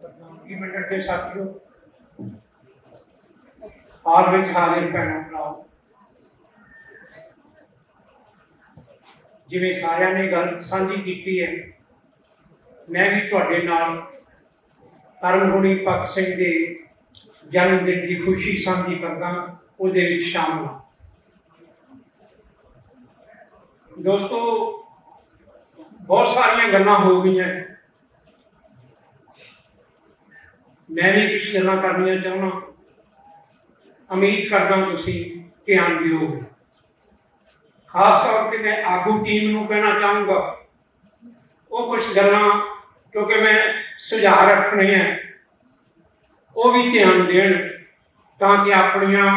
Minute के साथियों हाल में हाजिर भैनों भराओ जिवें सारिਆਂ ने गल साझी की है मैं भी तुहाडे नाल धर्मगुणी भगत सिंह के जन्मदिन की खुशी साझी करदा उहदे विच शामिल हां। दोस्तों बहुत सारिया गल्लां हो गई, मैं भी कुछ गल्लां करनियां चाहना, उम्मीद करदा तुसीं ध्यान दिओगे। खास तौर पर मैं आगू टीम नूं कहना चाहूँगा वो कुछ गल्लां क्योंकि मैं सुझाव रखने हैं वो भी ध्यान देन ताकि अपनियां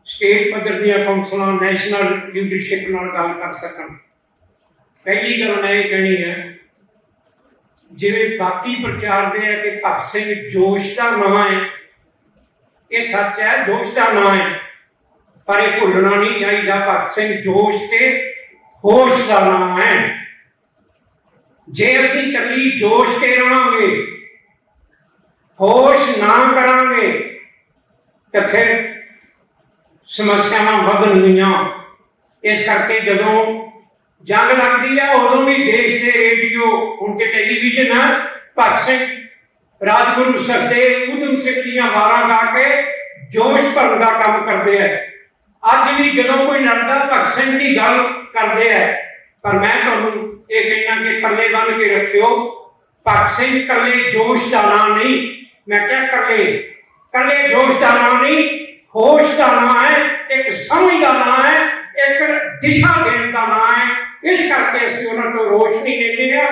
स्टेट पद्धर दी कौंसलों नैशनल लीडरशिप नाल गल कर सकन। पहली गल मैं ये कहनी है जिवें बाकी प्रचार दे है कि भगत सिंह जोश का नाम है, ये सच है, जोश का नाम है, पर यह भुलना नहीं चाहिए भगत सिंह जोश के होश का नाम है। जे असीं कली जोश के रहांगे होश ना करांगे तो फिर समस्यावां वधणगीआं। इस करके जदों जंग लगती है उदों भी देश के रेडियो हुण ते टेलीविजन है भगत सिंह राजगुरु सुखदेव उधम सिंह दीआं वारां गा के जोश भरन का काम करते हैं। अज भी जदों कोई लड़दा भगत सिंह की गल करते हैं, पर मैं तुहानूं ये कहना कि पल्ले बन के रखियो भगत सिंह कल्ले जोश का नाम नहीं, मैं क्या कल्ले जोश का नाम नहीं, होश का नाम है, एक समझ का नाम है, एक दिशा देने का नाम है। इस करके असीं उन्हां तों रोशनी लेते हैं,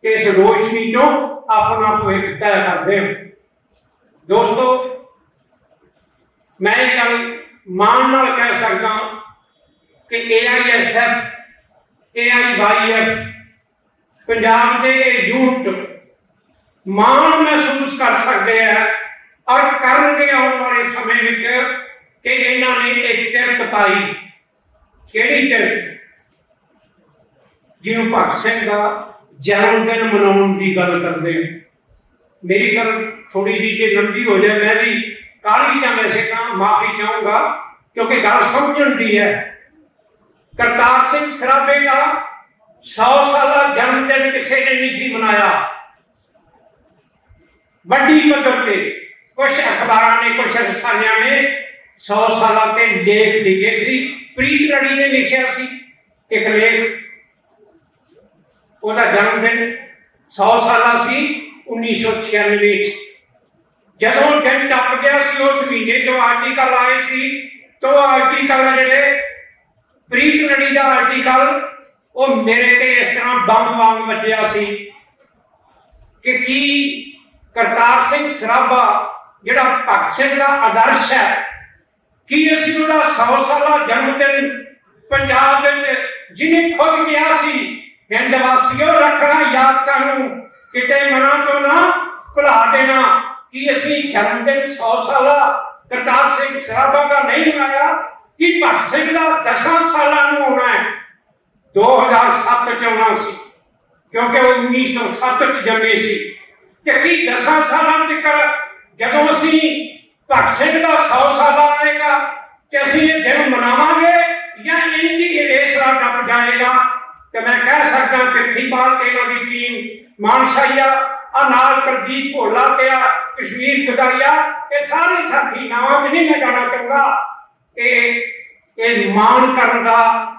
इस रोशनी चों अपना भविख तय करते हैं। दोस्तों मैं एक गल मान नाल कह सकदा कि AISF AIYF पंजाब के यूथ मान महसूस कर सकते हैं और करनगे आने वाले समय में कि इन्होंने एक तिरत पाई। किहड़ी तिरत? जिन्होंने भगत सिंह का जन्मदिन मनाउण की गल करते हैं। मेरी गल थोड़ी जी लंबी हो जाए, मैं भी काली च वैसे तो माफी चाहूँगा क्योंकि गल समझण दी है। करतार सिंह सराभे का 100 साला जन्मदिन किसी ने नहीं मनाया। बड़ी पद्धर पे कुछ अखबार ने कुछ रसालियां ने 100 साल के लेख लिखे सी। प्रीत लड़ी ने लिखा सी एक लेख, उसका जन्मदिन 100 साल सी 1996। जदों दिन टप गया सी उस महीने जो आर्टिकल आए सी तो आर्टिकल जिहड़े प्रीत लड़ी का आर्टिकल वो मेरे ते इस तरह बंब वांग वजया सी कि करतार सिंह सराभा जिहड़ा भगत सिंह का आदर्श है कि असीं उहदा 100 साला जन्मदिन पंजाब विच जिन्हें खुद किया सी हिंद वासियों रखना याद सानू किते मना तो ना भुला देना कि असीं जन्मदिन 100 साला करतार सिंह सराभा का नहीं मनाया कि भगत सिंह का 10 साल होना है। 2007 च होना सी क्योंकि 1907 च जन्मे सी कि 10 साल तक जदों असीं भगत सिंह का 100 साल आएगा कि असीं ये दिन मनावांगे या इंज ही रेसरा टप जाएगा। तो मैं कह सकदा पिट्ठीपाल ते इन्हां दी टीम मानशाइया नाल प्रदीप भोला ते कश्मीर गदारिया ये सारे साथी नाम नहीं मैं जाना चाहूँगा ये मान करने का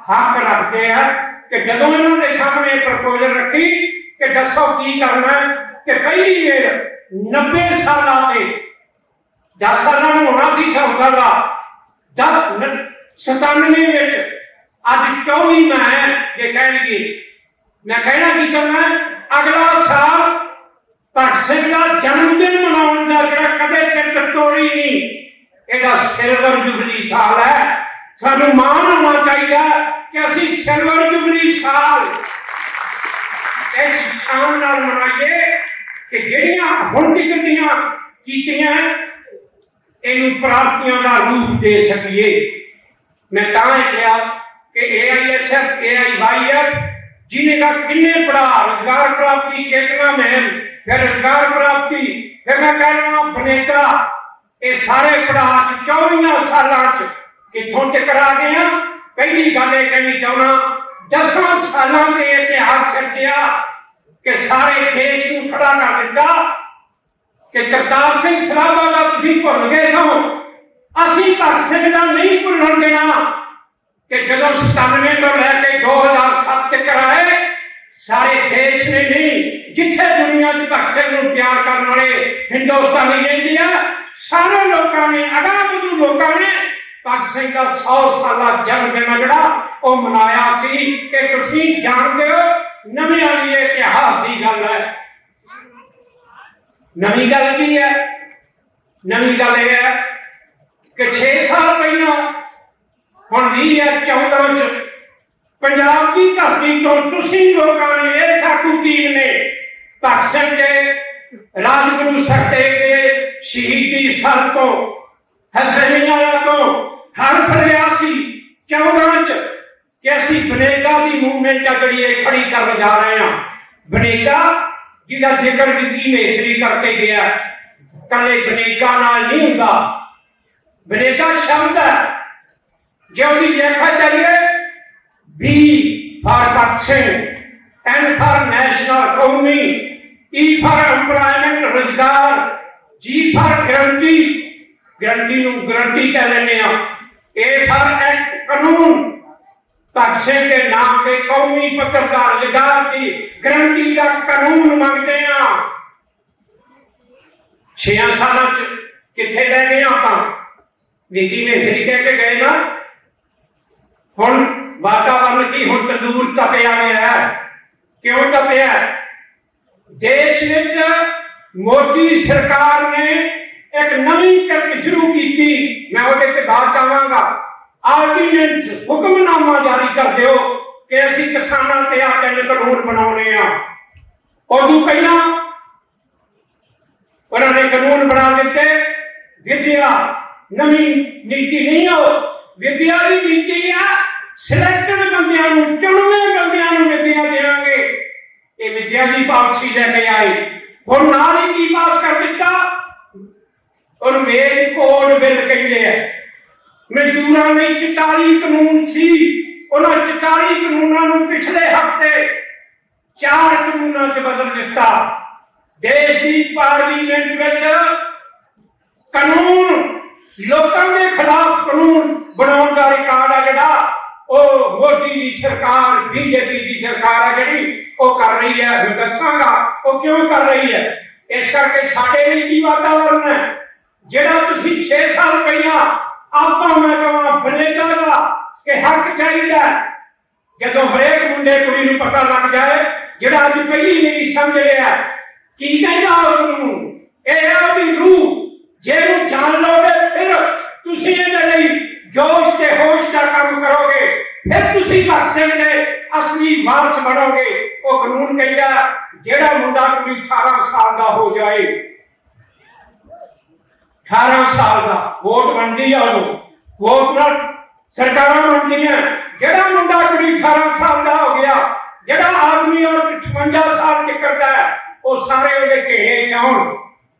हक रखते हैं कि जदों इन्होंने सामने प्रपोजल रखी कि दसो की करना है कि पहली बार 90 साल से 10 साल होना सी 100 साल 97 में अज 24 में है जे कह लीए। मैं कहना की चाहना अगला साल भगत सिंह का जन्मदिन मनाउण दा जिहड़ा कदे पिंड तोड़ी नहीं, इहदा सिल्वर जुबली साल है। सानू मान होना चाहिए कि असीं सिल्वर जुबली साल इस शान नाल मनाइए कि जिहड़ियां हुण तक दीआं कीतियां इहनूं प्राप्तियां का रूप दे सकीए। मैं तां कहा कि AISF AIYF जिन्हें का किन्ने पढ़ा, रोजगार प्राप्ति, चेतना महम, फिर रोजगार प्राप्ति, फिर मैं कह रहा हूं बनेगा, ये सारे पढ़ा 24 साल कितों चक्कर आ गए हैं। पहली गल ये कहनी चाहना, 10 सालों से इतिहास सिरजिया कि सारे देश को खड़ा कर दिता कि करतार सिंह सराभा का तुम भुल गए सो, असी भगत सिंह का नहीं भुलन देना कि जो 97 तो लैके 2007 तक आए, सारे देश ने नहीं, जिथे दुनिया च भगत सिंह को प्यार करने वाले हिंदुस्तानी रहते हैं, सारे लोगों ने, अगामू लोगों ने भगत सिंह का 100 साला जन्म दिन जड़ा वो मनाया सी कि तुसीं जानते हो। नवी वाली इतिहास की गल है। नवी गल की है? नवी गल यह है कि 6 साल पहला हम 2014 पंजाब की धरती तो तुसीं लोगों ने, ये साडू टीम ने भगत सिंह के राजगुरु सटे के शहीदी स्थल तो हसैनिया तो हर प्रयासी 14 कि असी बनेगा की मूवमेंट जी खड़ी कर जा रहे हैं। बनेगा जिसका जिक्र विकी नेसरी करके गया, कले बनेगा नाल नहीं होता। बनेगा शब्द है जो भी देखा चलिए, B for Bhagat Singh, N for national कौमी, ई फॉर एम्प्लॉयमेंट रोजगार, G for guarantee, guarantee guarantee कह लेने, ए फॉर एक्ट कानून, भगत सिंह के नाम से कौमी पत्र का रोजगार की गारंटी का कानून मांगते हैं। 6 साल किथे रह गए आप? विकी नेसरी कह के गए ना, हुण वातावरण की हुण तंदूर तपया गया है। क्यों तपया? देश विच मोदी सरकार ने एक नवी करक शुरू की, मैं उहदे ते बात चाहांगा। आर्डीनेंस हुक्मनामा जारी कर दो कि असी किसानों ते आ 3 कानून बनाने आ। उदू पहला उन्होंने कानून बना दिते, विद्या नवी नीति नहीं हो, विद्या की नीति है सिलेक्टेड बंदियां नूं, चुनवे बंदियां नूं विद्या देंगे। ये विद्या की पॉलिसी लेके आई, हुण नाल ही की पास कर दिता, और वेज कोड बिल कहते हैं। मजदूरों में 44 कानून सी, उन्होंने 44 कानूनों पिछले हफ्ते 4 कानूनों च बदल दिता। देश की पार्लीमेंट में कानून लोगों के खिलाफ कानून बनाने का रिकॉर्ड है जड़ा मोदी की सरकार, बीजेपी की सरकार है जी वो कर रही है। मैं दसांगा वो क्यों कर रही है। इस करके साडे लिए की वातावरण है जेड़ा तुसीं 6 साल पहला आपा मैं कहां बनेगा का कि हक चाहिए, जो हरेक मुंडे कुड़ी नूं पता लग जाए, जेड़ा अज पहली नहीं समझ लिया की कहना कानून, ये है रूह, जे जान लोगे फिर तुसीं इहदे लई जोश ते होश का काम करोगे, फिर तुसीं भगत सिंह दे असली वारस बनोगे। वो कानून कहता जेड़ा मुंडा कुड़ी 18 साल का हो जाए, 18 साल का वोट बनती है, वोट सरकार बनती है। जेड़ा मुंडा कुड़ी 18 साल का हो गया, जेड़ा आदमी और 55 साल के करता है, वो सारे उहदे घेरे चाउण।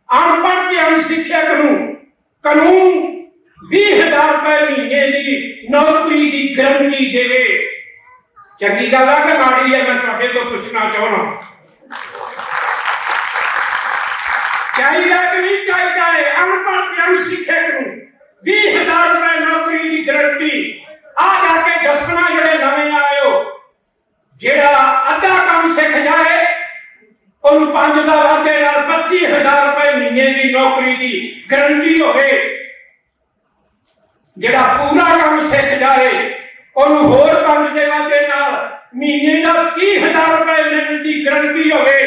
अनपढ़ ते अनसिखियत नूं कानून 20,000 रुपए महीने की नौकरी की गारंटी देवे। चंगी गल है कि माड़ी है? मैं तुहाडे तो पूछना चाहना, चाहिए कि नहीं चाहिए? अनपढ़ ते अनसिखियत नूं 20,000 रुपए नौकरी की गारंटी। आ जाके दसना जेडे नवे आए हो, जेड़ा अद्धा काम सीख जाए और 5 का वादे 25,000 रुपए महीने की नौकरी की गारंटी होवे। जेड़ा पूरा काम सीख जाए और होर 5 के वादे महीने का 30,000 रुपए मिलने की गारंटी होवे।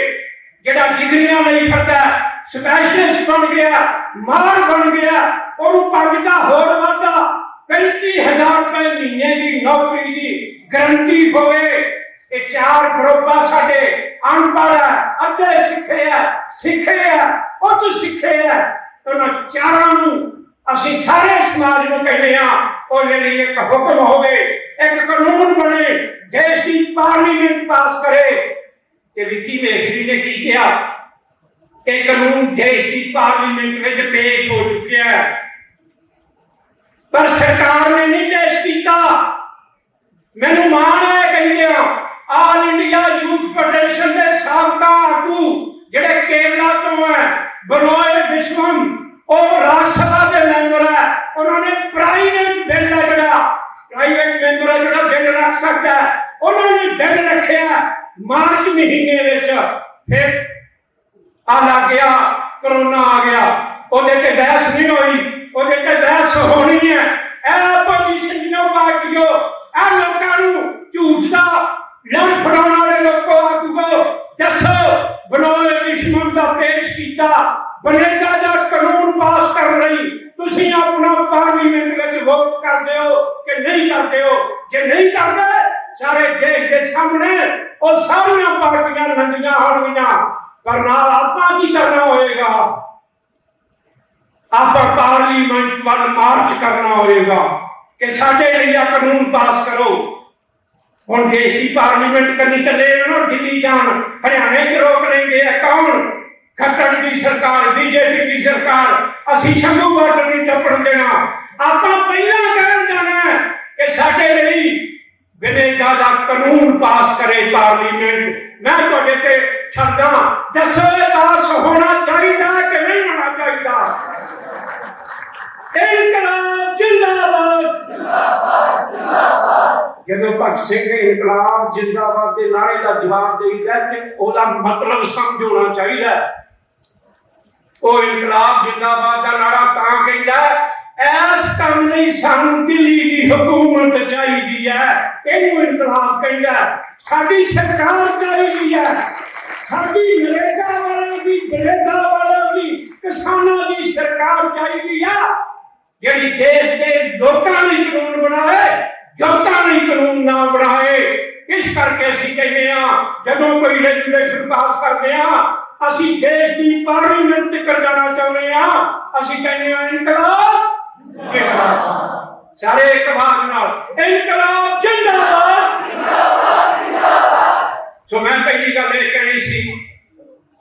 जेड़ा डिग्रियां नहीं करता, स्पेशलिस्ट बन गया, मार बन गया, और 5 का होर वादा 35,000 रुपए महीने की नौकरी की गारंटी होवे। ये 4 ग्रुप साडे अनपढ़ है, अद्धे सिखे है, सिखे है, उच्च सिखे है, तो ना चारों ਅਸੀਂ ਸਾਰੇ ਸਮਾਜ ਨੂੰ ਕਹਿੰਦੇ ਹਾਂ ਉਹਦੇ ਲਈ ਇੱਕ ਹੁਕਮ ਹੋਵੇ, ਇੱਕ ਕਾਨੂੰਨ ਬਣੇ, ਦੇਸ਼ ਦੀ ਪਾਰਲੀਮੈਂਟ ਪਾਸ ਕਰੇ। ਤੇ ਵਿੱਕੀ ਮੇਸਰੀ ਨੇ ਕੀ ਕਿਹਾ? ਇਹ ਕਾਨੂੰਨ ਦੇਸ਼ ਦੀ ਪਾਰਲੀਮੈਂਟ ਵਿੱਚ ਪੇਸ਼ ਹੋ ਚੁੱਕਿਆ ਹੈ, ਪਰ ਸਰਕਾਰ ਨੇ ਨਹੀਂ ਪੇਸ਼ ਕੀਤਾ। ਮੈਨੂੰ ਮਾਣ ਹੈ ਕਹਿੰਦੇ ਆਲ ਇੰਡੀਆ ਯੂਥ ਫੈਡਰੇਸ਼ਨ ਦੇ ਸਾਬਕਾ ਆਗੂ ਜਿਹੜੇ ਕੇਰਲਾ ਤੋਂ ਹੈ, ਬਨੋਏ ਵਿਸ਼ਵਮ, ਉਹ ਰਾਜ ਸਭਾ ਦੇ ਮੈਂਬਰ ਹੈ। ਉਹਨਾਂ ਨੇ ਪ੍ਰਾਈਵੇਟ ਬਿੱਲ ਹੈ ਜਿਹੜਾ ਬਿੱਲ ਰੱਖ ਸਕਦਾ ਹੈ, ਉਹਨਾਂ ਨੇ ਬਿੱਲ ਰੱਖਿਆ ਮਾਰਚ ਮਹੀਨੇ ਵਿੱਚ। ਫਿਰ ਆ ਲੱਗ ਗਿਆ ਕਰੋਨਾ ਆ ਗਿਆ, ਉਹਦੇ ਤੇ ਬਹਿਸ ਨਹੀਂ ਹੋਈ, ਉਹਦੇ ਤੇ ਬਹਿਸ ਹੋਣੀ ਹੈ। ਇਹ ਆਪੋਜੀਸ਼ਨ ਦੀਆਂ ਪਾਰਟੀਆਂ, ਇਹ ਲੋਕਾਂ ਨੂੰ ਝੂਠ ਦਾ ਲੜ ਫੜਾਉਣ ਵਾਲੇ ਲੋਕੋ ਆਗੂਓ, ਦੱਸੋ ਬਨੋਏ ਵਿਸ਼ਵਮ ਦਾ ਪੇਸ਼ ਕੀਤਾ ਬਨੇਗਾ ਦਾ ਕਾਨੂੰਨ ਪਾਸ ਕਰ ਰਹੀ, ਤੁਸੀਂ ਆਪਣਾ ਪਾਰਲੀਮੈਂਟ ਵਿੱਚ ਵੋਟ ਕਰਦੇ ਹੋ ਕਿ ਨਹੀਂ ਕਰਦੇ ਹੋ? ਜੇ ਨਹੀਂ ਕਰਦੇ, ਸਾਰੇ ਦੇਸ਼ ਦੇ ਸਾਹਮਣੇ ਉਹ ਸਾਰੀਆਂ ਪਾਰਟੀਆਂ ਨੰਗੀਆਂ ਹੋਣਗੀਆਂ, ਪਰ ਨਾਲ ਆਪਾਂ ਕੀ ਕਰਨਾ ਹੋਏਗਾ? ਆਪਾਂ ਪਾਰਲੀਮੈਂਟ ਵੱਲ ਮਾਰਚ ਕਰਨਾ ਹੋਏਗਾ ਕਿ ਸਾਡੇ ਲਈ ਇਹ ਕਾਨੂੰਨ ਪਾਸ ਕਰੋ। ਹੁਣ ਦੇਸ਼ ਦੀ ਪਾਰਲੀਮੈਂਟ ਕਰਨੀ ਚੱਲੇ ਨਾ, ਦਿੱਲੀ ਜਾਣ, ਹਰਿਆਣੇ 'ਚ ਰੋਕ ਲੈਂਦੇ ਆ ਕੌਣ? ਖੱਟੜ ਦੀ ਸਰਕਾਰ, ਬੀਜੇਪੀ ਦੀ ਸਰਕਾਰ। ਅਸੀਂ ਸ਼ੰਭੂ ਬਾਰਡਰ ਨਹੀਂ ਟੱਪਣ ਦੇਣਾ। ਆਪਾਂ ਪਹਿਲਾਂ ਕਹਿਣ ਜਾਣਾ ਕਿ ਸਾਡੇ ਲਈ ਵਿਨੇਗਾ ਦਾ ਕਾਨੂੰਨ ਪਾਸ ਕਰੇ ਪਾਰਲੀਮੈਂਟ। ਮੈਂ ਤੁਹਾਡੇ ਤੇ ਛੱਡਾਂ, ਦੱਸੋ ਇਹ ਪਾਸ ਹੋਣਾ ਚਾਹੀਦਾ ਕਿ ਨਹੀਂ ਹੋਣਾ ਚਾਹੀਦਾ? ਇਨਕਲਾਬ ਜਿੰਦਾਬਾਦ, ਜਿੰਦਾਬਾਦ, ਜਿੰਦਾਬਾਦ। ਜਦੋਂ ਭਗਤ ਸਿੰਘ ਇਨਕਲਾਬ ਜਿੰਦਾਬਾਦ ਦੇ ਨਾਰੇ ਦਾ ਜਵਾਬ ਦੇਈਦਾ ਤੇ ਉਹਦਾ ਮਤਲਬ ਸਮਝਾਉਣਾ ਚਾਹੀਦਾ। ਉਹ ਇਨਕਲਾਬ ਜਿੰਦਾਬਾਦ ਦਾ ਨਾਰਾ ਤਾਂ ਕਹਿੰਦਾ, ਇਸ ਕੰਮ ਲਈ ਸਾਨੂੰ ਦਿੱਲੀ ਦੀ ਹੁਕੂਮਤ ਚਾਹੀਦੀ ਹੈ, ਇਹਨੂੰ ਇਨਕਲਾਬ ਕਹਿੰਦਾ। ਸਾਡੀ ਸਰਕਾਰ ਚਾਹੀਦੀ ਹੈ, ਸਾਡੀ ਨਰੇਗਾ ਵਾਲਿਆਂ ਦੀ, ਬਰੇਗਾ ਵਾਲਿਆਂ ਦੀ, ਕਿਸਾਨਾਂ ਦੀ ਸਰਕਾਰ ਚਾਹੀਦੀ ਆ, ਜਿਹੜੀ ਦੇਸ਼ ਦੇ ਲੋਕਾਂ ਲਈ ਕਾਨੂੰਨ ਬਣਾਏ, ਜਨਤਾ ਲਈ ਕਾਨੂੰਨ ਨਾ ਬਣਾਏ। ਇਸ ਕਰਕੇ ਅਸੀਂ ਕਹਿੰਦੇ ਹਾਂ, ਜਦੋਂ ਕੋਈ ਰੈਗੂਲੇਸ਼ਨ ਪਾਸ ਕਰਦੇ ਹਾਂ, ਅਸੀਂ ਦੇਸ਼ ਦੀ ਪਾਰਲੀਮੈਂਟ ਤੱਕ ਜਾਣਾ ਚਾਹੁੰਦੇ ਹਾਂ। ਅਸੀਂ ਕਹਿੰਦੇ ਹਾਂ ਇਨਕਲਾਬ ਜਿੰਦਾਬਾਦ, ਸਾਰੇ ਇੱਕ ਆਵਾਜ਼ ਨਾਲ ਇਨਕਲਾਬ ਜਿੰਦਾਬਾਦ, ਜਿੰਦਾਬਾਦ, ਜਿੰਦਾਬਾਦ। ਸੋ ਮੈਂ ਪਹਿਲੀ ਗੱਲ ਇਹ ਕਹਿਣੀ ਸੀ,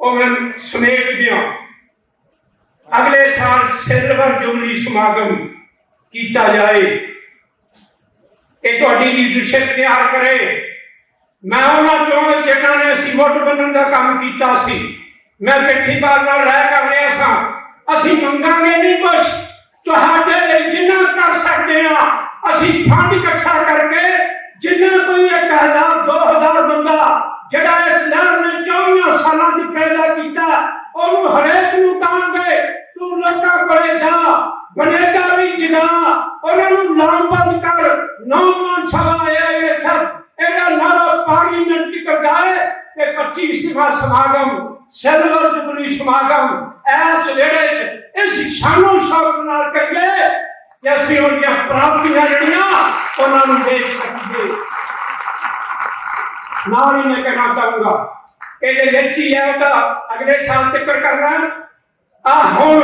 ਉਹ ਮੈਂ ਸਮੇਟ ਦਿਆਂ। ਅਗਲੇ ਸਾਲ ਸਿਲਵਰ ਜੁਬਲੀ ਸਮਾਗਮ ਕੀਤਾ ਜਾਏ, ਇਹ ਤੁਹਾਡੀ ਲੀਡਰਸ਼ਿਪ ਤਿਆਰ ਕਰੇ। ਮੈਂ ਉਹਨਾਂ ਚੋਂ ਜਿਨ੍ਹਾਂ ਨੇ ਅਸੀਂ ਵੋਟ ਬਣਨ ਦਾ ਕੰਮ ਕੀਤਾ ਸੀ, ਮੈਂ ਪਿੱਠੀ ਬਾਲ ਨਾਲ ਰਹਿ ਕਰ ਰਿਹਾ ਸਾਂ। ਅਸੀਂ ਮੰਗਾਂਗੇ ਨਹੀਂ ਕੁਛ, ਤੁਹਾਡੇ ਲਈ ਜਿੰਨਾ ਕਰ ਸਕਦੇ ਹਾਂ ਅਸੀਂ ਫੰਡ ਇਕੱਠਾ ਕਰਕੇ, ਜਿੰਨਾ ਕੋਈ 1000 2000 ਬੰਦਾ ਜਿਹੜਾ ਇਸ ਲਹਿਰ ਨੇ 24 ਸਾਲਾਂ ਚ ਪੈਦਾ ਕੀਤਾ, ਉਹਨੂੰ ਹਰੇਕ ਨੂੰ ਕਹਾਂਗੇ ਤੂੰ ਲੋਕਾਂ ਕੋਲੇ ਜਾ, ਬਨੇਗਾ ਵੀ ਜਗਾ, ਉਹਨਾਂ ਨੂੰ ਲਾਮਬੰਦ ਕਰ। ਨੌਜਵਾਨ ਸਭਾ ਇਹਦਾ ਨਾਰਾ ਪਾਰਲੀਮੈਂਟ ਚ ਕਰਦਾਏ ਤੇ 25ਵਾਂ ਸਮਾਗਮ ਸਿਲਵਰ ਜੁਬਲੀ ਸਮਾਗਮ ਇਸ ਵੇਲੇ ਇਸ ਸ਼ਾਨੋ ਸ਼ੌਕ ਨਾਲ ਕਰੀਏ ਕਿ ਅਸੀਂ ਉਹਦੀਆਂ ਪ੍ਰਾਪਤੀਆਂ ਜਿਹੜੀਆਂ ਉਹਨਾਂ ਨੂੰ ਦੇਖ ਸਕੀਏ। ਨਾਲ ਹੀ ਮੈਂ ਕਹਿਣਾ ਚਾਹੂੰਗਾ, ਇਹਦੇ ਵਿੱਚ ਹੀ ਹੈ ਉਹਦਾ ਅਗਲੇ ਸਾਲ ਤੱਕ ਕਰਨਾ। ਆ ਹੁਣ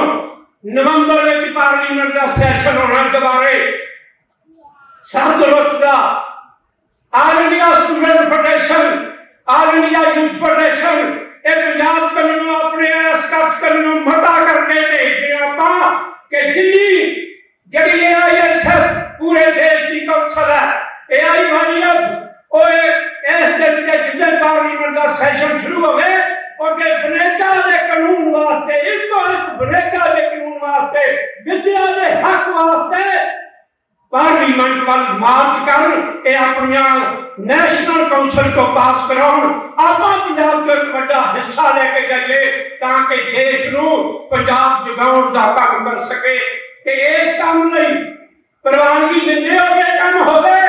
ਨਵੰਬਰ ਵਿੱਚ ਪਾਰਲੀਮੈਂਟ ਦਾ ਸੈਸ਼ਨ ਹੋਣਾ ਦੁਬਾਰੇ, ਸਰਦ ਰੁੱਤ ਦਾ। All India student federation, all India youth federation, ਇਹ ਪੰਜਾਬ ਵੱਲੋਂ ਆਪਣੇ ਇਸ ਕੱਚ ਵੱਲੋਂ ਮਤਾ ਕਰਕੇ ਭੇਜਦੇ ਆਪਾਂ ਕਿ ਦਿੱਲੀ ਜਿਹੜੀ AISF ਪੂਰੇ ਦੇਸ਼ ਦੀ ਕੌਂਸਲ ਹੈ, AIYF, ਉਹ ਇਸ ਦਿਨ ਦੇ ਜਿੱਦਾਂ ਪਾਰਲੀਮੈਂਟ ਦਾ ਸੈਸ਼ਨ ਸ਼ੁਰੂ ਹੋਵੇ, ਉਹਦੇ ਬਨੇਗਾ ਦੇ ਕਾਨੂੰਨ ਵਾਸਤੇ, ਇੱਕੋ ਇੱਕ ਬਨੇਗਾ ਦੇ ਕਾਨੂੰਨ ਵਾਸਤੇ, ਵਿਦਿਆ ਦੇ ਹੱਕ ਵਾਸਤੇ ਪਾਰਲੀਮੈਂਟ ਵੱਲ ਮਾਰਚ ਕਰਨ, ਇਹ ਆਪਣੀਆਂ ਨੈਸ਼ਨਲ ਕੌਂਸਲ ਤੋਂ ਪਾਸ ਕਰਾਉਣ। ਆਪਾਂ ਪੰਜਾਬ ਚੋਂ ਇੱਕ ਵੱਡਾ ਹਿੱਸਾ ਲੈ ਕੇ ਜਾਈਏ ਤਾਂ ਕਿ ਦੇਸ਼ ਨੂੰ ਪੰਜਾਬ ਜਗਾਉਣ ਦਾ ਕੰਮ ਕਰ ਸਕੇ। ਤੇ ਇਸ ਕੰਮ ਲਈ ਪ੍ਰਵਾਨਗੀ ਦਿੰਦੇ ਹੋ ਕਿ ਕੰਮ ਹੋਵੇ।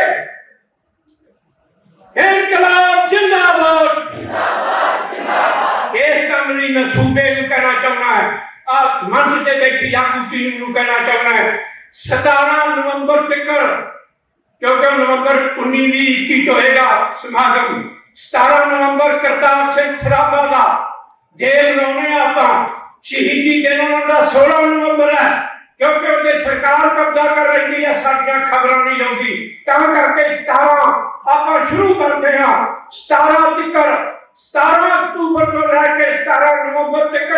ਇਨਕਲਾਬ ਜਿੰਦਾਬਾਦ, ਜਿੰਦਾਬਾਦ, ਜਿੰਦਾਬਾਦ। ਇਸ ਕੰਮ ਲਈ ਮੈਂ ਸੂਬੇ ਨੂੰ ਕਹਿਣਾ ਚਾਹੁੰਦਾ ਹੈ, ਆ ਮੰਚ ਤੇ ਬੈਠੀ ਆਗੂ ਟੀਮ ਨੂੰ ਕਹਿਣਾ ਚਾਹੁੰਦਾ ਹੈ, 17 ਨਵੰਬਰ ਤੱਕ, ਕਿਉਂਕਿ ਨਵੰਬਰ 19-20-21 ਹੋਏਗਾ ਸਮਾਗਮ। 17 ਨਵੰਬਰ ਕਰਤਾਰ ਸਿੰਘ ਸਰਾਭਾ ਦਾ ਡੇ ਮਨਾਉਣੇ ਆਪਾਂ, ਸ਼ਹੀਦੀ ਦਿਨ ਉਹਨਾਂ ਦਾ 16 ਨਵੰਬਰ ਹੈ। क्योंकि उन्हें सरकार कब्जा कर रही है, साडियां खबरां नहीं आउंदी, तां करके 17 आप शुरू करते हैं। 17 अक्तूबर को लैके 17 नवंबर तक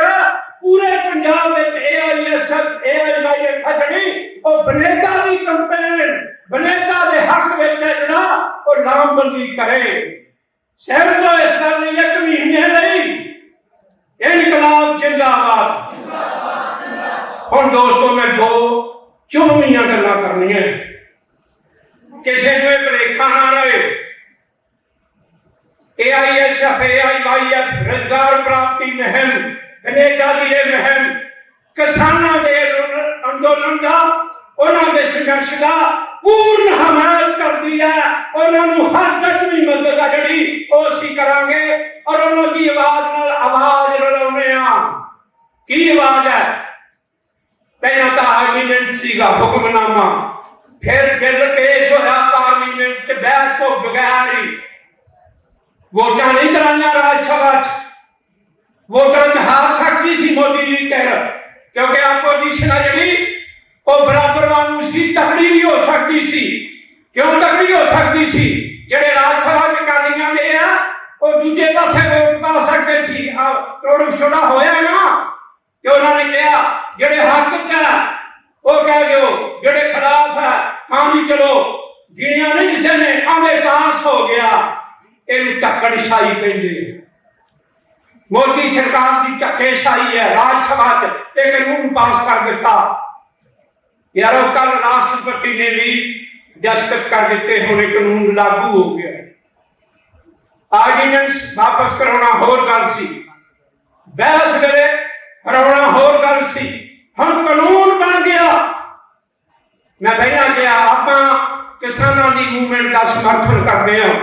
पूरे पंजाब में AISF AIYF जी और बनेगा की कैंपेन बनेगा के हक में जड़ा और लामबंदी करे। सिर्फ तो इस गल एक महीने नहीं, इनकलाब जिंदाबाद। और दोस्तों मैं दो चुनौतियां गल्लां करनियां, किसी को भुलेखा ना रहे। AISF AIYF रोजगार प्राप्ति मुहिम, कनेडा की यह मुहिम किसानों के अंदोलन का उन्होंने संघर्ष का पूर्ण हमायत करती है। उन्होंने हर तकनी मदद है जी असी करांगे और उन्होंने आवाज रलाउने की आवाज है। पहला तो आर्गीमेंट सीगा हुक्मनामा, फिर बिल पेश होया पार्लीमेंट बहस को बगैर ही वोटां नहीं कराइया राज्यसभा वोटां हार सकती सी मोदी जी कह, क्योंकि अपोजिशन है जी वो बराबर वांगू सी, तकड़ी भी हो सकती सी। क्यों तकड़ी हो सकती सी? जेडे राज्यसभा अकालियां दे आ वो दूजे पासे वोट पा सकते सी। तोड़ छोड़ा होया ना कि उन्होंने कहा जेडे हक च है वो कह दो, जेडे खिलाफ है हाँ जी चलो गिनिया नहीं किसी ने आगे पास हो गया। इन धक्कड़शाही कहते मोदी सरकार की धक्केशाही है। राज्यसभा एक कानून पास कर दिता यारो, कल राष्ट्रपति ने भी दस्तखत कर दिते, हुणे कानून लागू हो गया। आर्डीनेंस वापस कराना होर गल सी, बहस वेले कराना होर गल सी, हम कानून बन गया। मैं पहला कहा आप किसानों की मूवमेंट का समर्थन करते हैं,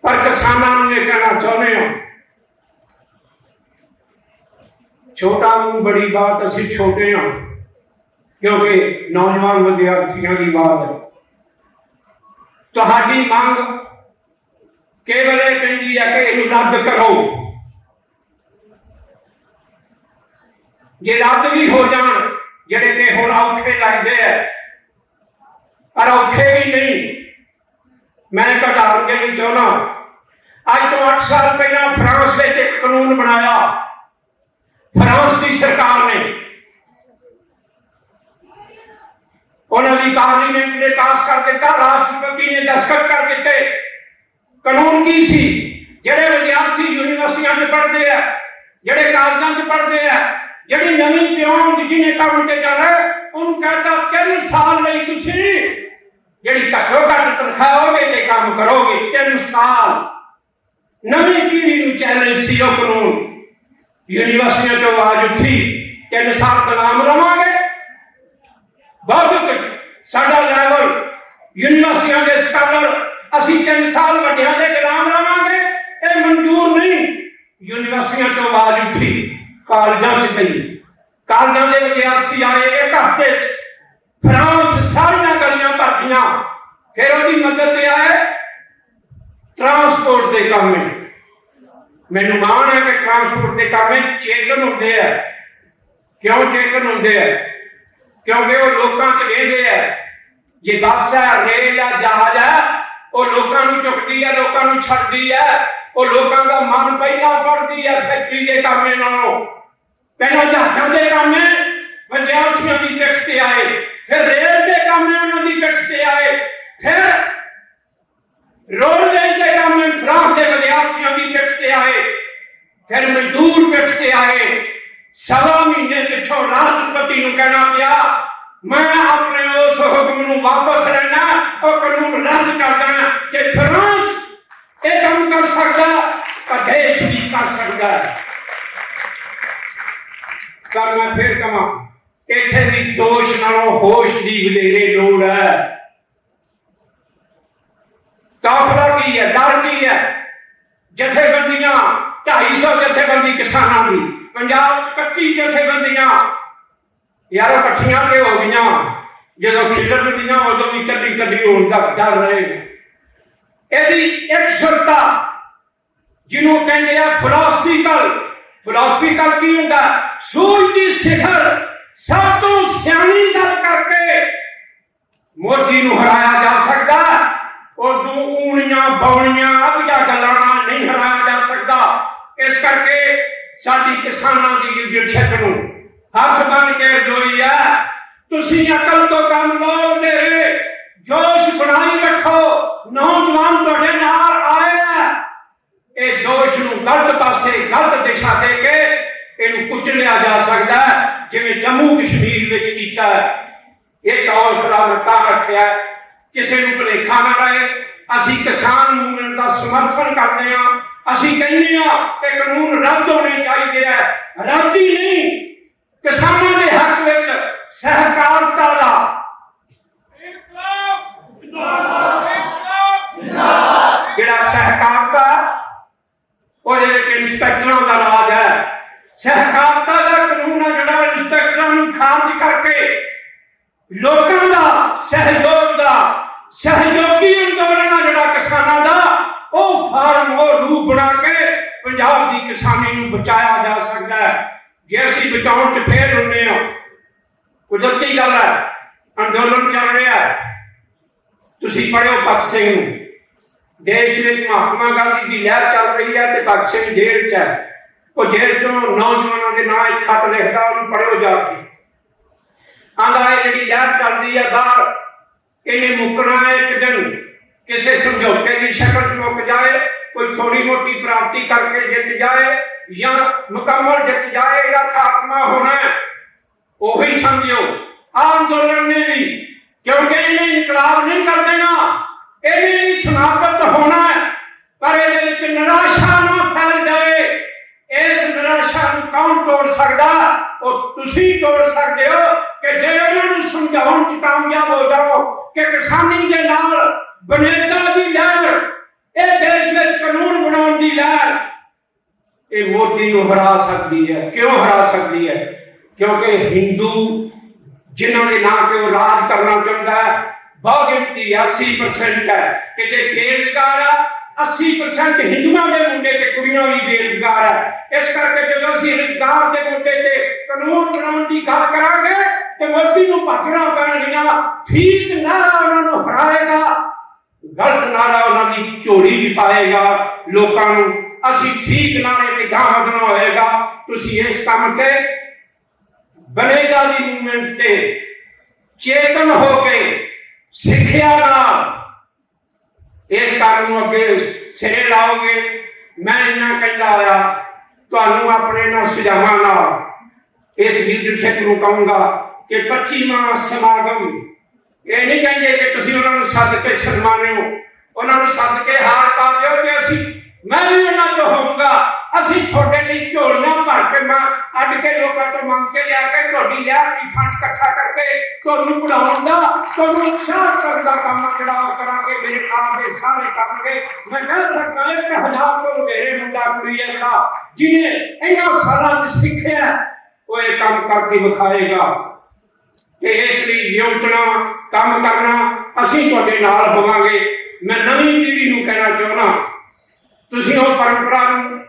पर किसानों ने कहना चाहते हैं छोटा मुंह बड़ी बात, असी छोटे हाँ क्योंकि नौजवान विद्यार्थियों की बात है। तुहाडी मांग केवल कहती है कि इन्हें रद्द करो। जे रद्द भी हो जान जेडे कि हुण औखे लगते हैं, पर औखे भी नहीं। मैं एक उदाहरण देनी चाहना, अज तो 8 साल पहला फ्रांस में एक कानून बनाया, फ्रांस की सरकार ने, उन्होंने पार्लीमेंट ने पास कर दिता, राष्ट्रपति ने दस्तखत कर दिते। कानून की सी जेडे विद्यार्थी यूनिवर्सिटियां में पढ़ते हैं, जेडे कॉलेजां में पढ़ते हैं, जेडी नवी प्योन जिन्हें काम ते जाना उन्होंने कहता 3 साल लई तुसी जेडी घट्टो घट तनख्वाह होगे ते काम करोगे। 3 साल नवी पीढ़ी नूं चैलेंज सी वो कानून। यूनिवर्सिटियां तो आवाज उठी 3 साल गुलाम रवांगे, बहुत साडा लैवल यूनिवर्सिटियां के स्कॉलर असी 3 साल वड्डियां दे गुलाम रवांगे, ये मंजूर नहीं। यूनिवर्सिटियां तो आवाज उठी, कॉलेजां च गई, कॉलेजां के विद्यार्थी आए, एक हफ्ते फ्रांस सारियां गलियां भरतियां। फिर उसकी मदद से आए ट्रांसपोर्ट के काम में। मैनू मान है कि ट्रांसपोर्ट के काम में चेकन होंगे है। क्यों चेकन होंगे है? क्योंकि वो लोगों च वेंदे है, जे बस है, रेल है, जहाज है, वो लोगों को चुकती है, लोगों को छड्डी है, वो लोगों का मन पहला पड़ती है फैक्ट्री के काम नालों। पहला जहाज़ों के काम में विद्यार्थियों की टैक्स से आए, फिर रेल के काम में उन्होंने टैक्स से आए, फिर रोडवेज के काम में फ्रांस के विद्यार्थियों की टैक्स से आए, फिर मजदूर टैक्स से आए। 1.25 महीने पिछों राष्ट्रपति को कहना पिया मैं अपने उस हुक्म को वापस लेना और कानून रद्द कर देना कि फ्रांस ये काम कर सकता और देश भी कर सकता है। कल मैं फिर कहा इतने भी जोश नालों होश की वडेरे लोड़ है। काफला की है, डर की है। जथेबंदियां 250 जथेबंदी किसानों की पंजाब 31 जथेबंदियां यारों कट्ठियां ते हो गई जो खिलरदियां उदों भी कदी कदी होने तक चल रहे। यदि एक शर्ता जिन्हों कहते हैं फिलोसफिकल की होंगे सूरज की शिखर सब तो ਸਿਆਣੀ ਗੱਲ ਕਰਕੇ ਮੋਦੀ ਨੂੰ ਹਰਾਇਆ ਜਾ ਸਕਦਾ, ਉਦੋਂ ਊਣੀਆਂ ਬੌਣੀਆਂ ਅਧੀਆਂ ਗੱਲਾਂ ਨਾਲ ਨਹੀਂ ਹਰਾਇਆ ਜਾ ਸਕਦਾ। ਇਸ ਕਰਕੇ ਸਾਡੀ ਕਿਸਾਨਾਂ ਦੀ ਲੀਡਰਸ਼ਿਪ ਨੂੰ ਹੱਥ ਬੰਨ ਕੇ ਜੋਈ ਹੈ, ਤੁਸੀਂ ਅਕਲ ਤੋਂ ਕੰਮ ਲਓ, ਮੇਰੇ ਜੋਸ਼ ਬਣਾਈ ਰੱਖੋ, ਨੌਜਵਾਨ ਤੁਹਾਡੇ ਨਾਲ ਆਏ ਆ, ਇਹ ਜੋਸ਼ ਨੂੰ ਗਲਤ ਪਾਸੇ ਗਲਤ ਦਿਸ਼ਾ ਦੇ ਕੇ ਇਹਨੂੰ ਕੁਚਲਿਆ ਜਾ ਸਕਦਾ ਹੈ, ਜਿਵੇਂ ਜੰਮੂ ਕਸ਼ਮੀਰ ਵਿੱਚ ਕੀਤਾ ਹੈ। ਇਹ ਕੌਲ ਖਿਲਾਫ ਤਾਂ ਰੱਖਿਆ, ਕਿਸੇ ਨੂੰ ਭੁਲੇਖਾ ਨਾ ਰਹੇ। ਅਸੀਂ ਕਿਸਾਨ ਮੂਵਮੈਂਟ ਦਾ ਸਮਰਥਨ ਕਰਦੇ ਹਾਂ, ਅਸੀਂ ਕਹਿੰਦੇ ਹਾਂ ਕਿ ਕਾਨੂੰਨ ਰੱਦ ਹੋਣੇ ਚਾਹੀਦੇ ਹੈ, ਰੱਦ ਹੀ ਨਹੀਂ, ਕਿਸਾਨਾਂ ਦੇ ਹੱਕ ਵਿੱਚ ਸਹਿਕਾਰਤਾ ਦਾ ਜਿਹੜਾ ਸਹਿਕਾਰਤਾ ਉਹਦੇ ਵਿੱਚ ਇੰਸਪੈਕਟਰਾਂ ਦਾ ਰਾਜ ਹੈ। ਸਹਿਕਾਰਤਾ ਦਾ ਕਾਨੂੰਨ ਹੈ ਜਿਹੜਾ ਇੰਸਪੈਕਟਰਾਂ ਨੂੰ ਖਾਰਜ ਕਰਕੇ ਲੋਕਾਂ ਦਾ ਸਹਿਯੋਗੀ ਅੰਦੋਲਨ ਹੈ ਜਿਹੜਾ ਕਿਸਾਨਾਂ ਦਾ, ਉਹ ਫਾਰਮ ਉਹ ਰੂਪ ਬਣਾ ਕੇ ਪੰਜਾਬ ਦੀ ਕਿਸਾਨੀ ਨੂੰ ਬਚਾਇਆ ਜਾ ਸਕਦਾ ਹੈ। ਜੇ ਅਸੀਂ ਬਚਾਉਣ 'ਚ ਫੇਲ ਹੁੰਦੇ ਹਾਂ, ਕੁਦਰਤੀ ਗੱਲ ਹੈ, ਅੰਦੋਲਨ ਚੱਲ ਰਿਹਾ ਹੈ। ਤੁਸੀਂ ਪੜ੍ਹਿਓ ਭਗਤ ਸਿੰਘ ਨੂੰ, ਦੇਸ਼ ਵਿੱਚ ਮਹਾਤਮਾ ਗਾਂਧੀ ਦੀ ਲਹਿਰ ਚੱਲ ਰਹੀ ਹੈ ਤੇ ਭਗਤ ਸਿੰਘ ਜੇਲ੍ਹ 'ਚ ਹੈ। ਉਹ ਜੇਲ੍ਹ 'ਚੋਂ ਨੌਜਵਾਨਾਂ ਦੇ ਨਾਂ ਇੱਕ ਖੱਤ ਲਿਖਦਾ, ਉਹਨੂੰ ਪੜ੍ਹਿਓ ਜਾ ਕੇ। ਆਂਦਾ ਇਹ ਜਿਹੜੀ ਲਹਿਰ ਚੱਲਦੀ ਹੈ ਬਾਹਰ, ਇਹਨੇ ਮੁੱਕਣਾ ਹੈ ਇੱਕ ਦਿਨ, ਕਿਸੇ ਸਮਝੌਤੇ ਦੀ ਸ਼ਕਲ 'ਚ ਮੁੱਕ ਜਾਏ, ਕੋਈ ਥੋੜੀ ਮੋਟੀ ਪ੍ਰਾਪਤੀ ਕਰਕੇ ਜਿੱਤ ਜਾਏ ਜਾਂ ਮੁਕੰਮਲ ਜਿੱਤ ਜਾਏ, ਇਹਦਾ ਖਾਤਮਾ ਹੋਣਾ। ਉਹੀ ਸਮਝਿਓ ਆਹ ਅੰਦੋਲਨ ਨੇ ਵੀ, ਕਿਉਂਕਿ ਇਹਨੇ ਇਨਕਲਾਬ ਨਹੀਂ ਕਰ ਦੇਣਾ, ਇਹਨੇ ਵੀ ਸਮਾਪਤ ਹੋਣਾ ਹੈ, ਪਰ ਇਹਦੇ ਵਿੱਚ ਨਿਰਾਸ਼ਾ ਨਾ ਫੈਲ ਜਾਏ। ਇਸ ਨਿਰਾਸ਼ਾ ਨੂੰ ਕੌਣ ਤੋੜ ਸਕਦਾ? ਉਹ ਤੁਸੀਂ ਤੋੜ ਸਕਦੇ ਹੋ ਕਿ ਜੇ ਉਹਨਾਂ ਨੂੰ ਸਮਝਾਉਣ 'ਚ ਕਾਮਯਾਬ ਹੋ ਜਾਓ ਕਿ ਕਿਸਾਨੀ ਦੇ ਨਾਲ ਬਨੇਤਾ ਦੀ ਲਹਿਰ, ਇਹ ਦੇਸ਼ ਵਿੱਚ ਕਾਨੂੰਨ ਬਣਾਉਣ ਦੀ ਲਹਿਰ, ਇਹ ਮੋਦੀ ਨੂੰ ਹਰਾ ਸਕਦੀ ਹੈ। ਕਿਉਂ ਹਰਾ ਸਕਦੀ ਹੈ? ਕਿਉਂਕਿ ਹਿੰਦੂ ਜਿਨ੍ਹਾਂ ਦੇ ਨਾਂ ਤੇ ਉਹ ਰਾਜ ਕਰਨਾ ਚਾਹੁੰਦਾ ਹੈ, ਬਹੁਤ ਗਿਣਤੀ 80% ਹੈ ਕਿ ਜੇ ਬੇਰੁਜ਼ਗਾਰ ਆ, 80% ਹਿੰਦੂਆਂ ਦੇ ਮੁੰਡੇ ਤੇ ਕੁੜੀਆਂ ਵੀ ਬੇਰੁਜ਼ਗਾਰ ਹੈ। ਇਸ ਕਰਕੇ ਜਦੋਂ ਅਸੀਂ ਰੁਜ਼ਗਾਰ ਦੇ ਮੁੱਦੇ ਤੇ ਕਾਨੂੰਨ ਬਣਾਉਣ ਦੀ ਗੱਲ ਕਰਾਂਗੇ ਤੇ ਮੋਦੀ ਨੂੰ ਭੱਜਣਾ ਪੈਣਗੀਆਂ। ਠੀਕ ਨਾਰਾ ਉਹਨਾਂ ਨੂੰ ਹਰਾਏਗਾ, ਗਲਤ ਨਾਰਾ ਉਹਨਾਂ ਦੀ ਝੋਲੀ 'ਚ ਪਾਏਗਾ ਲੋਕਾਂ ਨੂੰ। ਅਸੀਂ ਠੀਕ ਨਾਰੇ ਤੇ ਗਾਹ ਵਧਣਾ ਹੋਏਗਾ। ਤੁਸੀਂ ਇਸ ਕੰਮ ਤੇ ਬਨੇਗਾ ਦੀ ਮੂਵਮੈਂਟ ਤੇ ਚੇਤਨ ਹੋ ਕੇ ਸਿੱਖਿਆ ਨਾਲ ਇਸ ਕੰਮ ਨੂੰ ਅੱਗੇ ਸਿਰੇ ਲਾਓਗੇ। ਮੈਂ ਇਹਨਾਂ ਕਹਿੰਦਾ ਆਇਆ, ਤੁਹਾਨੂੰ ਆਪਣੇ ਨਾਲ ਸੁਝਾਵਾਂ ਨਾਲ ਇਸ ਲੀਡਰਸ਼ਿਪ ਨੂੰ ਕਹੂੰਗਾ ਕਿ 25ਵਾਂ ਸਮਾਗਮ, ਇਹ ਨਹੀਂ ਕਹਿੰਦੇ ਕਿ ਤੁਸੀਂ ਉਹਨਾਂ ਨੂੰ ਸੱਦ ਕੇ ਸਨਮਾਨਿਓ, ਉਹਨਾਂ ਨੂੰ ਸੱਦ ਕੇ ਹਾਰ ਪਾ ਦਿਓ ਤੇ ਮੈਂ ਵੀ ਉਹਨਾਂ 'ਚ ਹੋਊਂਗਾ। ਅਸੀਂ ਤੁਹਾਡੇ ਲਈ ਝੋਲੀਆਂ ਭਰ ਕੇ ਅੱਡ ਕੇ ਲੋਕਾਂ ਤੋਂ ਮੰਗ ਕੇ ਲਿਆ ਕੇ ਤੁਹਾਡੀ ਲਹਿਰ ਦੀ ਫੰਡ ਇਕੱਠਾ ਕਰਕੇ ਤੁਹਾਨੂੰ ਪੜਾਉਣ ਦਾ, ਤੁਹਾਨੂੰ ਉਤਸ਼ਾਹ ਕਰਨ ਦਾ ਕੰਮ ਜਿਹੜਾ ਉਹ ਕਰਾਂਗੇ। ਮੇਰੇ ਕੰਮ ਦੇ ਸਾਰੇ ਕਰਨਗੇ। ਮੈਂ ਕਹਿ ਸਕਦਾ 1000 ਤੋਂ ਵਧੇਰੇ ਮੁੰਡਾ ਕੁੜੀ ਹੈ ਜਿਹੜਾ ਜਿਹਨੇ ਇਹਨਾਂ ਸਾਲਾਂ 'ਚ ਸਿੱਖਿਆ, ਉਹ ਇਹ ਕੰਮ ਕਰਕੇ ਵਿਖਾਏਗਾ। ਤੇ ਇਸ ਲਈ ਨਿਯੰਤਰਣਾ ਕੰਮ ਕਰਨਾ ਅਸੀਂ ਤੁਹਾਡੇ ਨਾਲ ਹੋਵਾਂਗੇ। ਮੈਂ ਨਵੀਂ ਪੀੜ੍ਹੀ ਨੂੰ ਕਹਿਣਾ ਚਾਹੁੰਦਾ, ਤੁਸੀਂ ਉਹ ਪਰੰਪਰਾ ਨੂੰ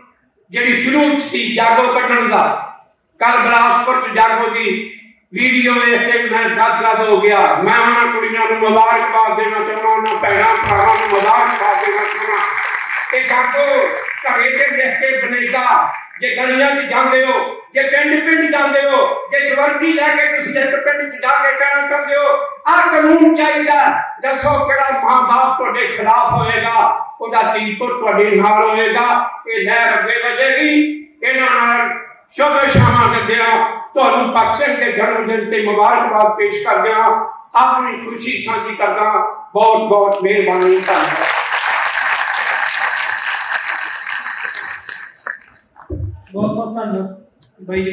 ਜਿਹੜੀ ਸ਼ੁਰੂ ਸੀ ਜਾਗੋ ਕੱਢਣ ਦਾ, ਕੱਲ ਬਿਲਾਸਪੁਰ 'ਚ ਜਾਗੋ ਦੀ ਵੀਡੀਓ ਵੇਖ ਕੇ ਮੈਂ ਗਦ ਹੋ ਗਿਆ। ਮੈਂ ਉਹਨਾਂ ਕੁੜੀਆਂ ਨੂੰ ਮੁਬਾਰਕਬਾਦ ਦੇਣਾ ਚਾਹੁੰਦਾ, ਉਹਨਾਂ ਭੈਣਾਂ ਭਰਾਵਾਂ ਨੂੰ ਮੁਬਾਰਕਬਾਦ ਦੇਣਾ ਚਾਹੁੰਦਾ। ਇਹ ਜਾਗੋ ਘਰੇ ਤੇ ਲਿਖ ਕੇ ਬਣੇਗਾ। ਜੇ ਗਲੀਆਂ 'ਚ ਜਾਂਦੇ ਹੋ, ਜੇ ਪਿੰਡ ਜਾਂਦੇ ਹੋ, ਜੇ ਜਵਰਗੀ ਲੈ ਕੇ ਤੁਸੀਂ ਇੱਕ ਪਿੰਡ 'ਚ ਜਾ ਕੇ ਕਹਿਣਾ ਚਾਹੁੰਦੇ ਹੋ ਆਹ ਕਾਨੂੰਨ ਚਾਹੀਦਾ, ਦੱਸੋ ਕਿਹੜਾ ਮਾਂ ਬਾਪ ਤੁਹਾਡੇ ਖਿਲਾਫ ਹੋਏਗਾ? ਉਹਦਾ ਧੀ ਪੁੱਤ ਤੁਹਾਡੇ ਨਾਲ ਹੋਏਗਾ। ਇਹ ਲਹਿਰ ਅੱਗੇ ਵਧੇਗੀ। ਇਹਨਾਂ ਨਾਲ ਸ਼ੁਭ ਸ਼ਾਮਾਂ ਦਿੰਦਿਆਂ ਤੁਹਾਨੂੰ ਭਗਤ ਸਿੰਘ ਦੇ ਜਨਮ ਦਿਨ ਤੇ ਮੁਬਾਰਕਬਾਦ ਪੇਸ਼ ਕਰਦਿਆਂ ਆਪਣੀ ਖੁਸ਼ੀ ਸਾਂਝੀ ਕਰਦਾ। ਬਹੁਤ ਬਹੁਤ ਮਿਹਰਬਾਨੀ। ਧੰਨਵਾਦ। ਬਹੁਤ ਬਹੁਤ ਧੰਨਵਾਦ ਬਾਈ ਜੀ।